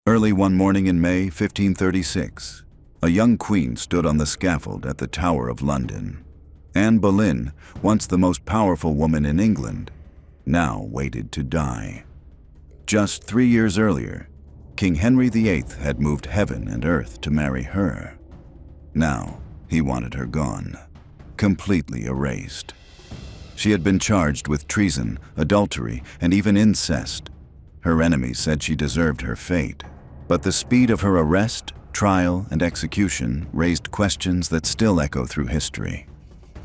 Early one morning in May 1536, a young queen stood on the scaffold at the Tower of London. Anne Boleyn, once the most powerful woman in England, now waited to die. Just 3 years earlier, King Henry VIII had moved heaven and earth to marry her. Now, he wanted her gone, completely erased. She had been charged with treason, adultery, and even incest. Her enemies said she deserved her fate, but the speed of her arrest, trial, and execution raised questions that still echo through history.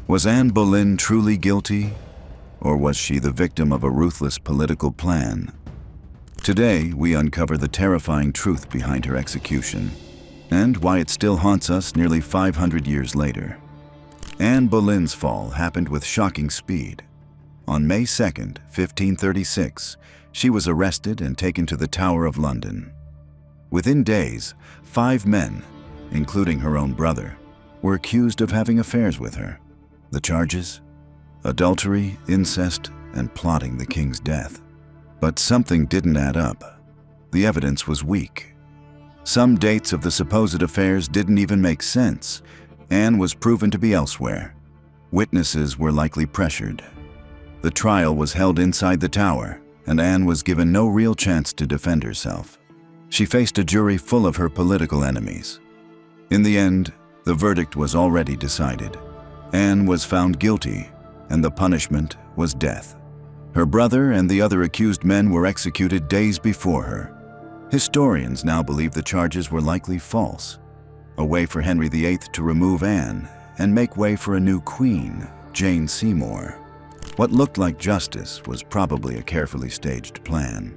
Was Anne Boleyn truly guilty, or was she the victim of a ruthless political plan? Today, we uncover the terrifying truth behind her execution, and why it still haunts us nearly 500 years later. Anne Boleyn's fall happened with shocking speed. On May 2nd, 1536, she was arrested and taken to the Tower of London. Within days, 5 men, including her own brother, were accused of having affairs with her. The charges? Adultery, incest, and plotting the king's death. But something didn't add up. The evidence was weak. Some dates of the supposed affairs didn't even make sense. Anne was proven to be elsewhere. Witnesses were likely pressured. The trial was held inside the tower, and Anne was given no real chance to defend herself. She faced a jury full of her political enemies. In the end, the verdict was already decided. Anne was found guilty, and the punishment was death. Her brother and the other accused men were executed days before her. Historians now believe the charges were likely false, a way for Henry VIII to remove Anne and make way for a new queen, Jane Seymour. What looked like justice was probably a carefully staged plan.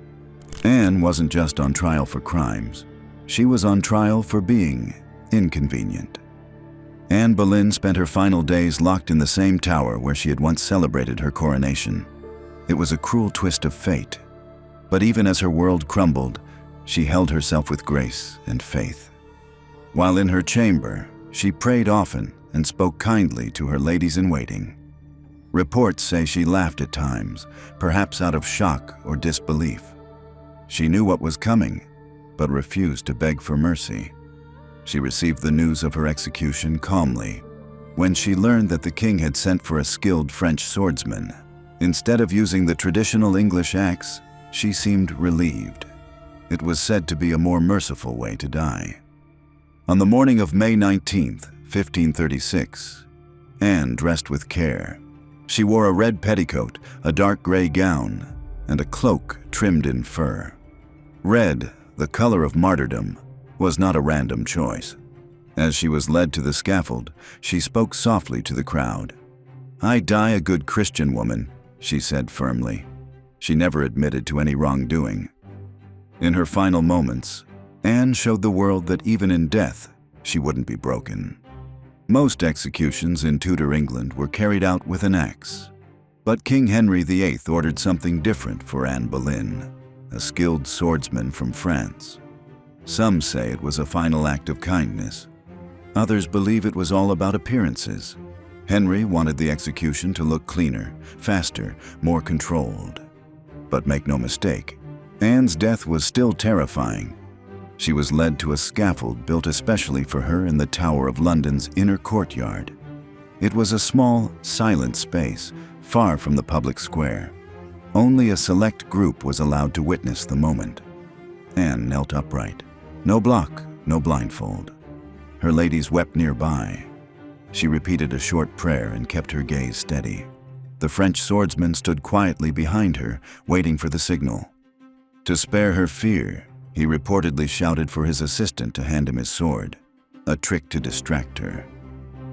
Anne wasn't just on trial for crimes. She was on trial for being inconvenient. Anne Boleyn spent her final days locked in the same tower where she had once celebrated her coronation. It was a cruel twist of fate, but even as her world crumbled, she held herself with grace and faith. While in her chamber, she prayed often and spoke kindly to her ladies-in-waiting. Reports say she laughed at times, perhaps out of shock or disbelief. She knew what was coming, but refused to beg for mercy. She received the news of her execution calmly. When she learned that the king had sent for a skilled French swordsman, instead of using the traditional English axe, she seemed relieved. It was said to be a more merciful way to die. On the morning of May 19th, 1536, Anne dressed with care. She wore a red petticoat, a dark gray gown, and a cloak trimmed in fur. Red, the color of martyrdom, was not a random choice. As she was led to the scaffold, she spoke softly to the crowd. "I die a good Christian woman," she said firmly. She never admitted to any wrongdoing. In her final moments, Anne showed the world that even in death, she wouldn't be broken. Most executions in Tudor England were carried out with an axe. But King Henry VIII ordered something different for Anne Boleyn, a skilled swordsman from France. Some say it was a final act of kindness. Others believe it was all about appearances. Henry wanted the execution to look cleaner, faster, more controlled. But make no mistake, Anne's death was still terrifying. She was led to a scaffold built especially for her in the Tower of London's inner courtyard. It was a small, silent space, far from the public square. Only a select group was allowed to witness the moment. Anne knelt upright. No block, no blindfold. Her ladies wept nearby. She repeated a short prayer and kept her gaze steady. The French swordsman stood quietly behind her, waiting for the signal. To spare her fear, he reportedly shouted for his assistant to hand him his sword, a trick to distract her.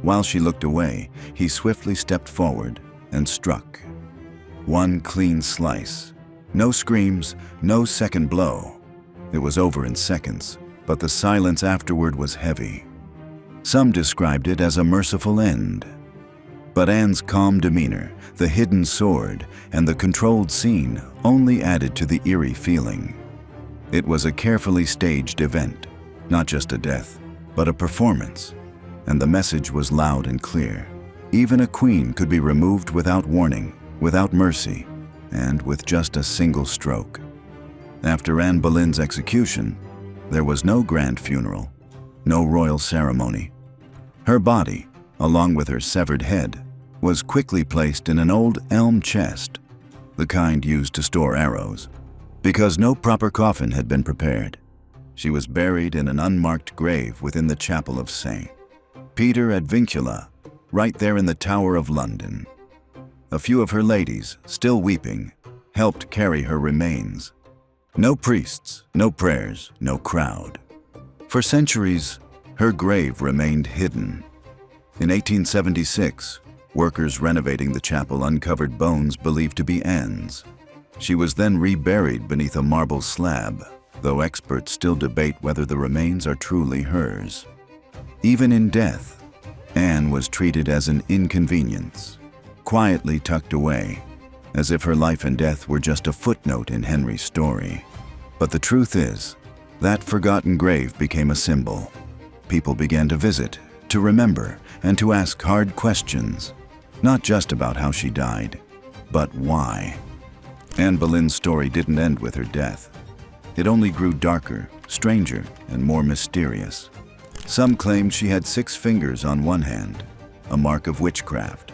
While she looked away, he swiftly stepped forward and struck. One clean slice. No screams, no second blow. It was over in seconds, but the silence afterward was heavy. Some described it as a merciful end. But Anne's calm demeanor, the hidden sword, and the controlled scene only added to the eerie feeling. It was a carefully staged event, not just a death, but a performance. And the message was loud and clear. Even a queen could be removed without warning, without mercy, and with just a single stroke. After Anne Boleyn's execution, There was no grand funeral, no royal ceremony. Her body, along with her severed head, was quickly placed in an old elm chest, the kind used to store arrows. Because no proper coffin had been prepared, she was buried in an unmarked grave within the chapel of St. Peter ad Vincula, right there in the Tower of London. A few of her ladies, still weeping, helped carry her remains. No priests, no prayers, no crowd. For centuries, her grave remained hidden. In 1876, workers renovating the chapel uncovered bones believed to be Anne's. She was then reburied beneath a marble slab, though experts still debate whether the remains are truly hers. Even in death, Anne was treated as an inconvenience, quietly tucked away, as if her life and death were just a footnote in Henry's story. But the truth is, that forgotten grave became a symbol. People began to visit, to remember, and to ask hard questions, not just about how she died, but why. Anne Boleyn's story didn't end with her death. It only grew darker, stranger, and more mysterious. Some claimed she had 6 fingers on one hand, a mark of witchcraft.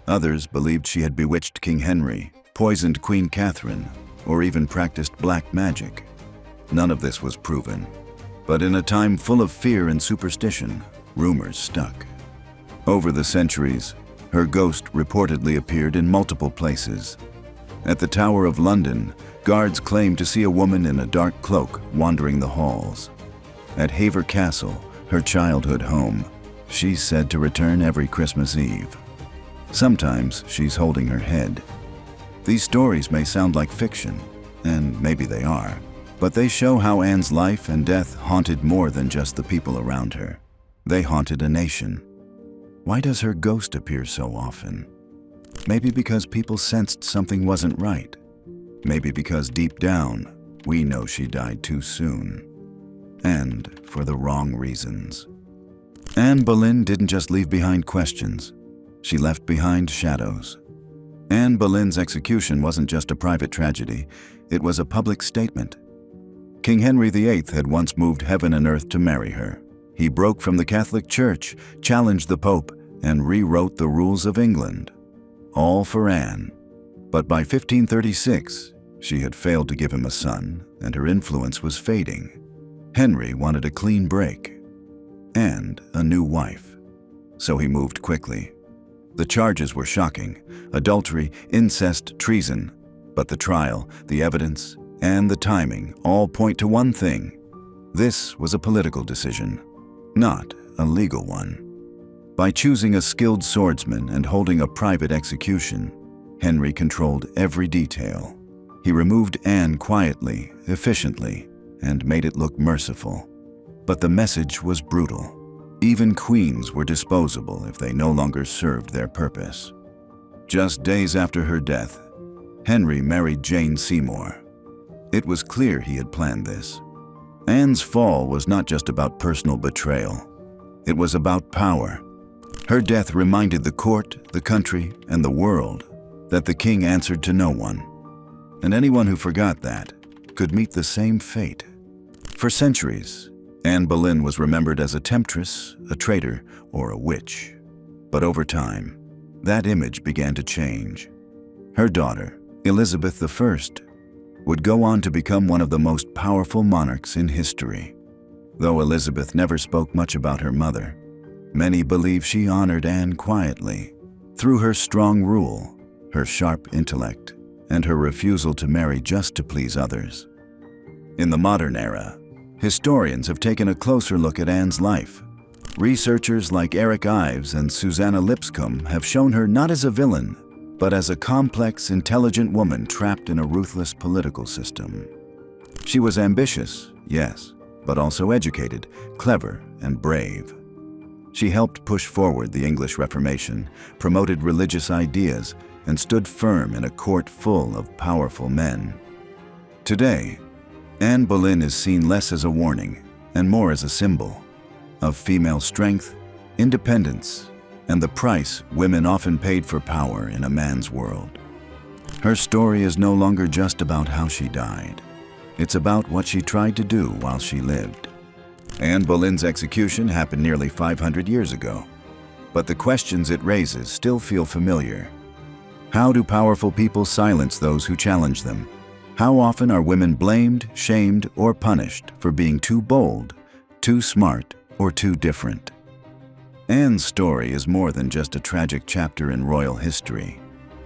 Others believed she had bewitched King Henry, poisoned Queen Catherine, or even practiced black magic. None of this was proven. But in a time full of fear and superstition, rumors stuck. Over the centuries, her ghost reportedly appeared in multiple places. At the Tower of London, guards claimed to see a woman in a dark cloak wandering the halls. At Hever Castle, her childhood home, she's said to return every Christmas Eve. Sometimes she's holding her head. These stories may sound like fiction, and maybe they are, but they show how Anne's life and death haunted more than just the people around her. They haunted a nation. Why does her ghost appear so often? Maybe because people sensed something wasn't right. Maybe because deep down, we know she died too soon. And for the wrong reasons. Anne Boleyn didn't just leave behind questions. She left behind shadows. Anne Boleyn's execution wasn't just a private tragedy, it was a public statement. King Henry VIII had once moved heaven and earth to marry her. He broke from the Catholic Church, challenged the Pope, and rewrote the rules of England. All for Anne. But by 1536, she had failed to give him a son, and her influence was fading. Henry wanted a clean break and a new wife. So he moved quickly. The charges were shocking: adultery, incest, treason. But the trial, the evidence, and the timing all point to one thing. This was a political decision, not a legal one. By choosing a skilled swordsman and holding a private execution, Henry controlled every detail. He removed Anne quietly, efficiently, and made it look merciful. But the message was brutal. Even queens were disposable if they no longer served their purpose. Just days after her death, Henry married Jane Seymour. It was clear he had planned this. Anne's fall was not just about personal betrayal. It was about power. Her death reminded the court, the country, and the world that the king answered to no one. And anyone who forgot that could meet the same fate. For centuries, Anne Boleyn was remembered as a temptress, a traitor, or a witch. But over time, that image began to change. Her daughter, Elizabeth I, would go on to become one of the most powerful monarchs in history. Though Elizabeth never spoke much about her mother, many believe she honored Anne quietly. Through her strong rule, her sharp intellect, and her refusal to marry just to please others. In the modern era, historians have taken a closer look at Anne's life. Researchers like Eric Ives and Susanna Lipscomb have shown her not as a villain, but as a complex, intelligent woman trapped in a ruthless political system. She was ambitious, yes, but also educated, clever, and brave. She helped push forward the English Reformation, promoted religious ideas, and stood firm in a court full of powerful men. Today, Anne Boleyn is seen less as a warning and more as a symbol of female strength, independence, and the price women often paid for power in a man's world. Her story is no longer just about how she died. It's about what she tried to do while she lived. Anne Boleyn's execution happened nearly 500 years ago, but the questions it raises still feel familiar. How do powerful people silence those who challenge them? How often are women blamed, shamed, or punished for being too bold, too smart, or too different? Anne's story is more than just a tragic chapter in royal history.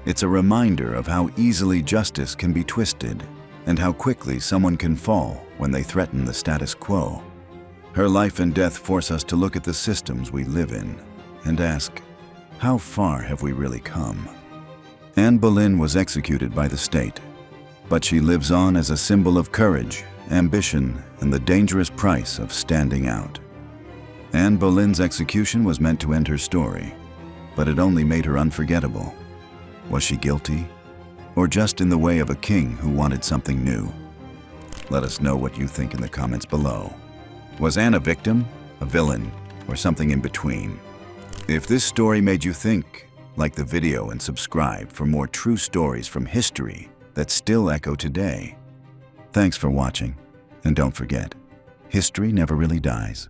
It's a reminder of how easily justice can be twisted and how quickly someone can fall when they threaten the status quo. Her life and death force us to look at the systems we live in and ask, how far have we really come? Anne Boleyn was executed by the state, but she lives on as a symbol of courage, ambition, and the dangerous price of standing out. Anne Boleyn's execution was meant to end her story, but it only made her unforgettable. Was she guilty? Or just in the way of a king who wanted something new? Let us know what you think in the comments below. Was Anne a victim, a villain, or something in between? If this story made you think, like the video and subscribe for more true stories from history that still echo today. Thanks for watching, and don't forget, history never really dies.